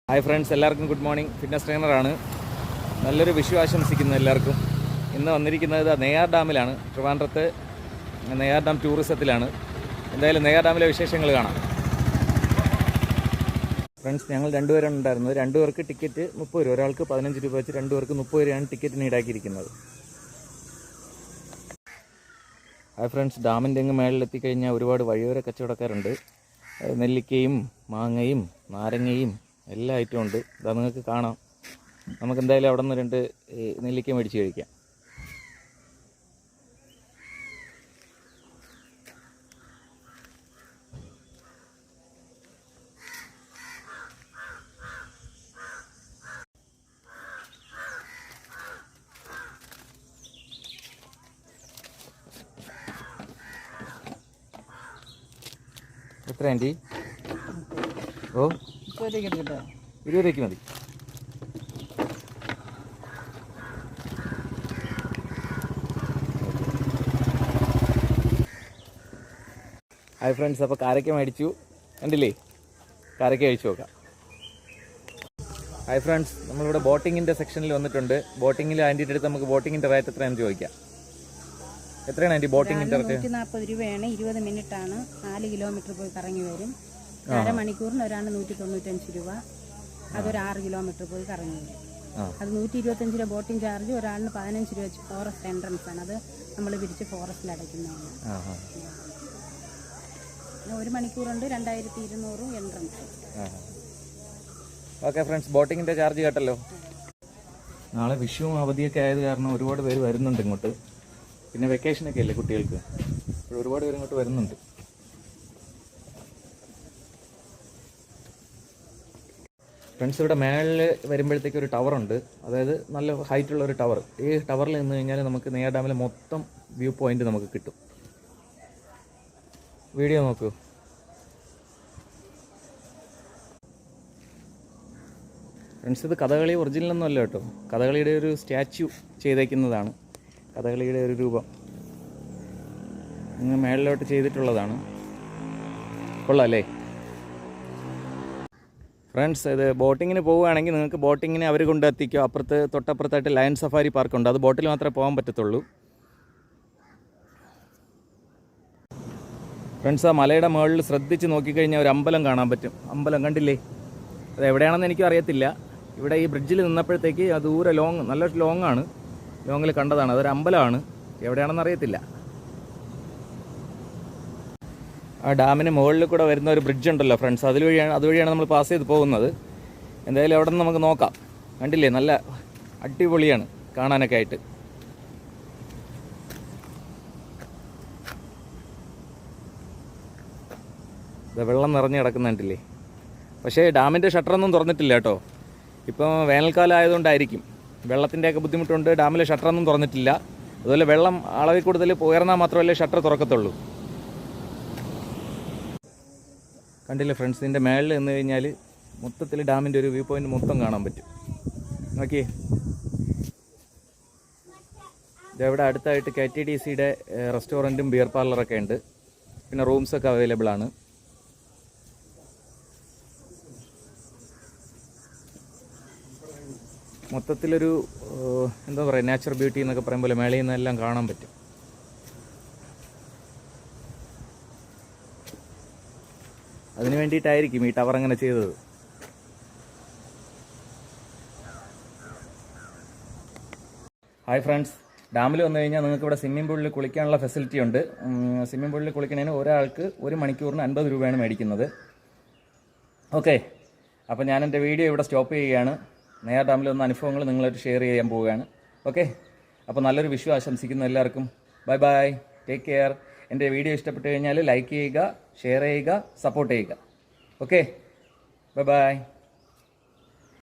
Hi friends, എല്ലാവർക്കും good morning. Fitness ട്രെയിനറാണ്. നല്ലൊരു വിഷു ആശംസിക്കുന്നു എല്ലാവർക്കും. ഇന്ന് വന്നിരിക്കുന്നത് നെയ്യാർ ഡാമിലാണ്. ട്രിവാൻഡ്രത്ത് നെയ്യാർ ഡാം ടൂറിസത്തിലാണ്. എന്തായാലും നെയ്യാർ ഡാമിലെ വിശേഷങ്ങൾ കാണാം. ഫ്രണ്ട്സ്, ഞങ്ങൾ രണ്ടുപേരാണ് ഉണ്ടായിരുന്നത്. രണ്ടുപേർക്ക് ടിക്കറ്റ് 30 രൂപ, ഒരാൾക്ക് 15 രൂപ വെച്ച് രണ്ടുപേർക്ക് 30 രൂപയാണ് ടിക്കറ്റിന് ഈടാക്കിയിരിക്കുന്നത്. ഹായ് ഫ്രണ്ട്സ്, ഡാമിൻ്റെ അങ്ങ് മേളിലെത്തിക്കഴിഞ്ഞാൽ ഒരുപാട് വഴിയോര കച്ചവടക്കാരുണ്ട്. നെല്ലിക്കയും മാങ്ങയും നാരങ്ങയും എല്ലാ ഐറ്റവും ഉണ്ട്. ഇതാ നിങ്ങൾക്ക് കാണാം. നമുക്ക് എന്തായാലും അവിടെ നിന്ന് 2 നെല്ലിക്ക മേടിച്ച് കഴിക്കാം. എത്ര ആൻറ്റി? ഓ, 20 രൂപയ്ക്ക് മതി. ഹായ് ഫ്രണ്ട്സ്, അപ്പോൾ കാരക്ക മേടിച്ചു. കണ്ടില്ലേ, കാരക്ക കഴിച്ചു നോക്കാം. ഹായ് ഫ്രണ്ട്സ്, നമ്മളിവിടെ ബോട്ടിങ്ങിൻ്റെ സെക്ഷനിൽ വന്നിട്ടുണ്ട്. ബോട്ടിങ്ങിൽ ആൻറ്റിയുടെ അടുത്ത് നമുക്ക് ബോട്ടിങ്ങിൻ്റെ റേറ്റ് എത്രയാണെന്ന് ചോദിക്കാം. എത്രയാണ് ആൻറ്റി ബോട്ടിങ്ങിൻ്റെ റേറ്റ്? 140 രൂപയാണ്. 20 മിനിറ്റാണ്. 4 കിലോമീറ്റർ പോയി കറങ്ങി വരും. അരമണിക്കൂറിന് ഒരാണ് 195 രൂപ. അതൊരു 6 കിലോമീറ്റർ പോയി കറങ്ങി വരും. അത് 125 രൂപ ബോട്ടിംഗ് ചാർജ്. ഒരാളിന് 15 രൂപ വെച്ച് ഫോറസ്റ്റ് എൻട്രൻസ് ആണ്. അത് നമ്മൾ പിരിച്ച് ഫോറസ്റ്റിൽ അടയ്ക്കുന്നതാണ്. 1 മണിക്കൂറുണ്ട് 2200 എൻട്രൻസ്. ഓക്കെ ഫ്രണ്ട്സ്, ബോട്ടിങ്ങിൻ്റെ ചാർജ് കേട്ടല്ലോ. നാളെ വിഷുവും അവധിയൊക്കെ ആയത് കാരണം ഒരുപാട് പേര് വരുന്നുണ്ട് ഇങ്ങോട്ട്. പിന്നെ വെക്കേഷനൊക്കെ അല്ലേ കുട്ടികൾക്ക്, ഒരുപാട് പേര് ഇങ്ങോട്ട് വരുന്നുണ്ട്. ഫ്രണ്ട്സ്, ഇവിടെ മേളിൽ വരുമ്പോഴത്തേക്ക് ഒരു ടവറുണ്ട്. അതായത് നല്ല ഹൈറ്റുള്ള ഒരു ടവർ. ഈ ടവറിൽ നിന്ന് കഴിഞ്ഞാൽ നമുക്ക് നെയ്യാർ ഡാമിലെ മൊത്തം വ്യൂ പോയിന്റ് നമുക്ക് കിട്ടും. വീഡിയോ നോക്കൂ. ഫ്രണ്ട്സ്, ഇത് കഥകളി ഒറിജിനലൊന്നും അല്ല കേട്ടോ. കഥകളിയുടെ ഒരു സ്റ്റാച്യു ചെയ്തേക്കുന്നതാണ്. കഥകളിയുടെ ഒരു രൂപം ഇങ്ങ് മേളിലോട്ട് ചെയ്തിട്ടുള്ളതാണ്. കൊള്ളാമല്ലേ ഫ്രണ്ട്സ്? ഇത് ബോട്ടിങ്ങിന് പോവുകയാണെങ്കിൽ നിങ്ങൾക്ക് ബോട്ടിങ്ങിന് അവർ കൊണ്ടെത്തിക്കും. തൊട്ടപ്പുറത്തായിട്ട് ലയൺ സഫാരി പാർക്കുണ്ട്. അത് ബോട്ടിൽ മാത്രമേ പോകാൻ പറ്റത്തുള്ളൂ. ഫ്രണ്ട്സ്, ആ മലയുടെ മുകളിൽ ശ്രദ്ധിച്ച് നോക്കിക്കഴിഞ്ഞാൽ ഒരു അമ്പലം കാണാൻ പറ്റും. അമ്പലം കണ്ടില്ലേ? അത് എവിടെയാണെന്ന് എനിക്കും അറിയത്തില്ല. ഇവിടെ ഈ ബ്രിഡ്ജിൽ നിന്നപ്പോഴത്തേക്ക് അത് ദൂരെ നല്ല ലോങ്ങാണ്. ലോങ്ങിൽ കണ്ടതാണ്. അതൊരു അമ്പലമാണ്. എവിടെയാണെന്ന് അറിയത്തില്ല. ആ ഡാമിന് മുകളിൽ കൂടെ വരുന്ന ഒരു ബ്രിഡ്ജ് ഉണ്ടല്ലോ ഫ്രണ്ട്സ്, അതുവഴിയാണ് നമ്മൾ പാസ് ചെയ്ത് പോകുന്നത്. എന്തായാലും അവിടെ നിന്ന് നമുക്ക് നോക്കാം. കണ്ടില്ലേ, നല്ല അടിപൊളിയാണ് കാണാനൊക്കെ ആയിട്ട്. വെള്ളം നിറഞ്ഞ് കിടക്കുന്ന കണ്ടില്ലേ? പക്ഷേ ഡാമിൻ്റെ ഷട്ടറൊന്നും തുറന്നിട്ടില്ല കേട്ടോ. ഇപ്പോൾ വേനൽക്കാലം ആയതുകൊണ്ടായിരിക്കും. വെള്ളത്തിൻ്റെയൊക്കെ ബുദ്ധിമുട്ടുണ്ട്. ഡാമിലെ ഷട്ടറൊന്നും തുറന്നിട്ടില്ല. അതുപോലെ വെള്ളം അളവിൽ കൂടുതൽ ഉയർന്നാൽ മാത്രമല്ലേ ഷട്ടർ തുറക്കത്തുള്ളൂ. കണ്ടില്ലേ ഫ്രണ്ട്സ്, ഇതിൻ്റെ മേളിൽ നിന്ന് കഴിഞ്ഞാൽ മൊത്തത്തിൽ ഡാമിൻ്റെ ഒരു വ്യൂ പോയിൻ്റ് മൊത്തം കാണാൻ പറ്റും. നോക്കിയേ, ഇതെവിടെ അടുത്തായിട്ട് KTDCയുടെ റെസ്റ്റോറൻറ്റും ബിയർ പാർലറൊക്കെ ഉണ്ട്. പിന്നെ റൂംസൊക്കെ അവൈലബിൾ ആണ്. മൊത്തത്തിലൊരു എന്താ പറയുക, നാച്ചുറൽ ബ്യൂട്ടി എന്നൊക്കെ പറയുമ്പോൾ മേളയിൽ നിന്നെല്ലാം കാണാൻ പറ്റും. അതിന് വേണ്ടിയിട്ടായിരിക്കും ഈ ടവർ അങ്ങനെ ചെയ്തത്. ഹായ് ഫ്രണ്ട്സ്, ഡാമിൽ വന്നു കഴിഞ്ഞാൽ നിങ്ങൾക്ക് ഇവിടെ സ്വിമ്മിംഗ് പൂളിൽ കുളിക്കാനുള്ള ഫെസിലിറ്റി ഉണ്ട്. സ്വിമ്മിംഗ് പൂളിൽ കുളിക്കുന്നതിന് ഒരാൾക്ക് 1 മണിക്കൂറിന് 50 രൂപയാണ് മേടിക്കുന്നത്. ഓക്കെ, അപ്പോൾ ഞാൻ എൻ്റെ വീഡിയോ ഇവിടെ സ്റ്റോപ്പ് ചെയ്യുകയാണ്. നെയ്യാർ ഡാമിൽ വന്ന അനുഭവങ്ങൾ നിങ്ങളായിട്ട് ഷെയർ ചെയ്യാൻ പോവുകയാണ്. ഓക്കെ, അപ്പോൾ നല്ലൊരു വിഷു ആശംസിക്കുന്നു എല്ലാവർക്കും. Bye bye, take care. എൻ്റെ വീഡിയോ ഇഷ്ടപ്പെട്ട് കഴിഞ്ഞാൽ ലൈക്ക് ചെയ്യുക, ഷെയർ ചെയ്യുക, സപ്പോർട്ട് ചെയ്യുക. Okay, bye bye.